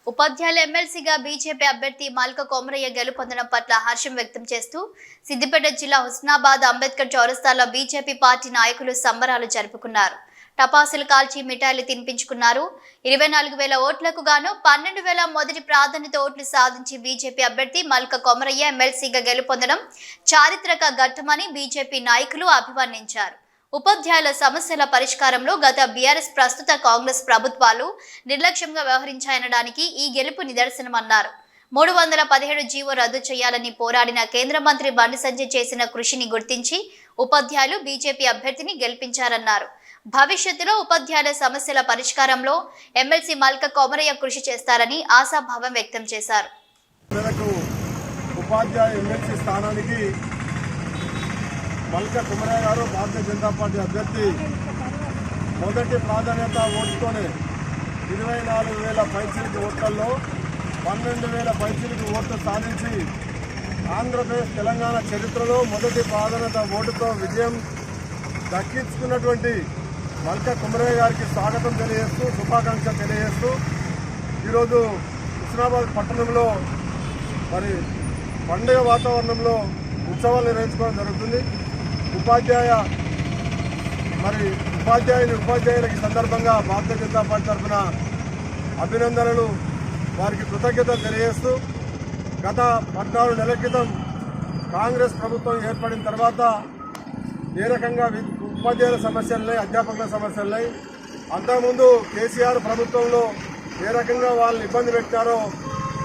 ఉపాధ్యాయుల ఎమ్మెల్సీగా బీజేపీ అభ్యర్థి మాల్క కొమరయ్య గెలుపొందడం పట్ల హర్షం వ్యక్తం చేస్తూ సిద్దిపేట జిల్లా హుస్నాబాద్ అంబేద్కర్ చౌరస్తాలో బీజేపీ పార్టీ నాయకులు సంబరాలు జరుపుకున్నారు. టపాసులు కాల్చి మిఠాయిలు తినిపించుకున్నారు. 24,000 ఓట్లకు గాను 12,000 మొదటి ప్రాధాన్యత ఓట్లు సాధించి బీజేపీ అభ్యర్థి మాల్క కొమరయ్య ఎమ్మెల్సీగా గెలుపొందడం చారిత్రక ఘట్టమని బీజేపీ నాయకులు అభివర్ణించారు. ఉపాధ్యాయుల సమస్యల పరిష్కారంలో గత బీఆర్ఎస్ ప్రస్తుత కాంగ్రెస్ ప్రభుత్వాలు నిర్లక్ష్యంగా వ్యవహరించాయనడానికి ఈ గెలుపు నిదర్శనమన్నారు. 317 జీవో రద్దు చేయాలని పోరాడిన కేంద్ర మంత్రి బండి సంజయ్ చేసిన కృషిని గుర్తించి ఉపాధ్యాయులు బీజేపీ అభ్యర్థిని గెలిపించారన్నారు. భవిష్యత్తులో ఉపాధ్యాయుల సమస్యల పరిష్కారంలో ఎమ్మెల్సీ మాల్క కొమరయ్య కృషి చేస్తారని ఆశాభావం వ్యక్తం చేశారు. మాల్క కొమరయ్య గారు భారతీయ జనతా పార్టీ అభ్యర్థి మొదటి ప్రాధాన్యత ఓటుతోనే 24,000 పైచిలకు ఓట్లలో 12,000 పైచిలకు ఓట్లు సాధించి ఆంధ్రప్రదేశ్ తెలంగాణ చరిత్రలో మొదటి ప్రాధాన్యత ఓటుతో విజయం దక్కించుకున్నటువంటి మాల్క కొమరయ్య గారికి స్వాగతం తెలియజేస్తూ శుభాకాంక్షలు తెలియజేస్తూ ఈరోజు హుస్నాబాద్ పట్టణంలో మరి పండుగ వాతావరణంలో ఉత్సవాలు నిర్వహించుకోవడం జరుగుతుంది. ఉపాధ్యాయులకి సందర్భంగా భారతీయ జనతా పార్టీ తరఫున అభినందనలు, వారికి కృతజ్ఞతలు తెలియజేస్తూ గత 14 నెలల క్రితం కాంగ్రెస్ ప్రభుత్వం ఏర్పడిన తర్వాత ఏ రకంగా ఉపాధ్యాయుల సమస్యలున్నాయి, అధ్యాపకుల సమస్యలున్నాయి, అంతకుముందు కేసీఆర్ ప్రభుత్వంలో ఏ రకంగా వాళ్ళని ఇబ్బంది పెట్టారో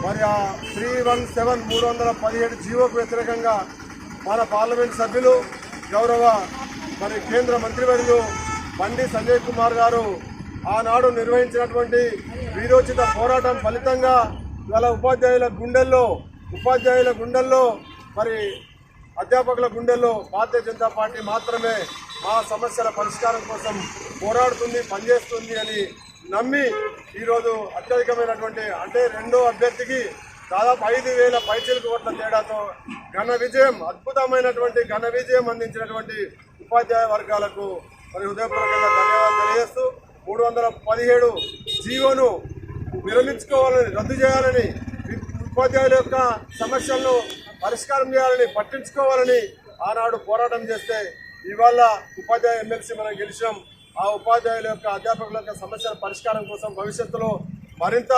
మరి ఆ 317 జీవోకు వ్యతిరేకంగా మన పార్లమెంట్ సభ్యులు గౌరవ కేంద్ర మంత్రివర్యులు బండి సంజయ్ కుమార్ గారు ఆనాడు నిర్వహించినటువంటి వీరోచిత పోరాటం ఫలితంగా ఇవాళ ఉపాధ్యాయుల గుండెల్లో మరి అధ్యాపకుల గుండెల్లో భారతీయ జనతా పార్టీ మాత్రమే మా సమస్యల పరిష్కారం కోసం పోరాడుతుంది, పనిచేస్తుంది అని నమ్మి ఈరోజు అత్యధికమైనటువంటి అంటే రెండో అభ్యర్థికి దాదాపు 5,000 పైచిలకు ఓట్ల తేడాతో అద్భుతమైనటువంటి ఘన విజయం అందించినటువంటి ఉపాధ్యాయ వర్గాలకు మరి హృదయపూర్వకంగా ధన్యవాదాలు తెలియజేస్తూ 317 జీవోను విరమించుకోవాలని, రద్దు చేయాలని, ఉపాధ్యాయుల యొక్క సమస్యలను పరిష్కారం చేయాలని, పట్టించుకోవాలని ఆనాడు పోరాటం చేస్తే ఇవాళ ఉపాధ్యాయ ఎమ్మెల్సీ మనం గెలిచాం. ఆ ఉపాధ్యాయుల యొక్క అధ్యాపకుల యొక్క సమస్యల పరిష్కారం కోసం భవిష్యత్తులో మరింత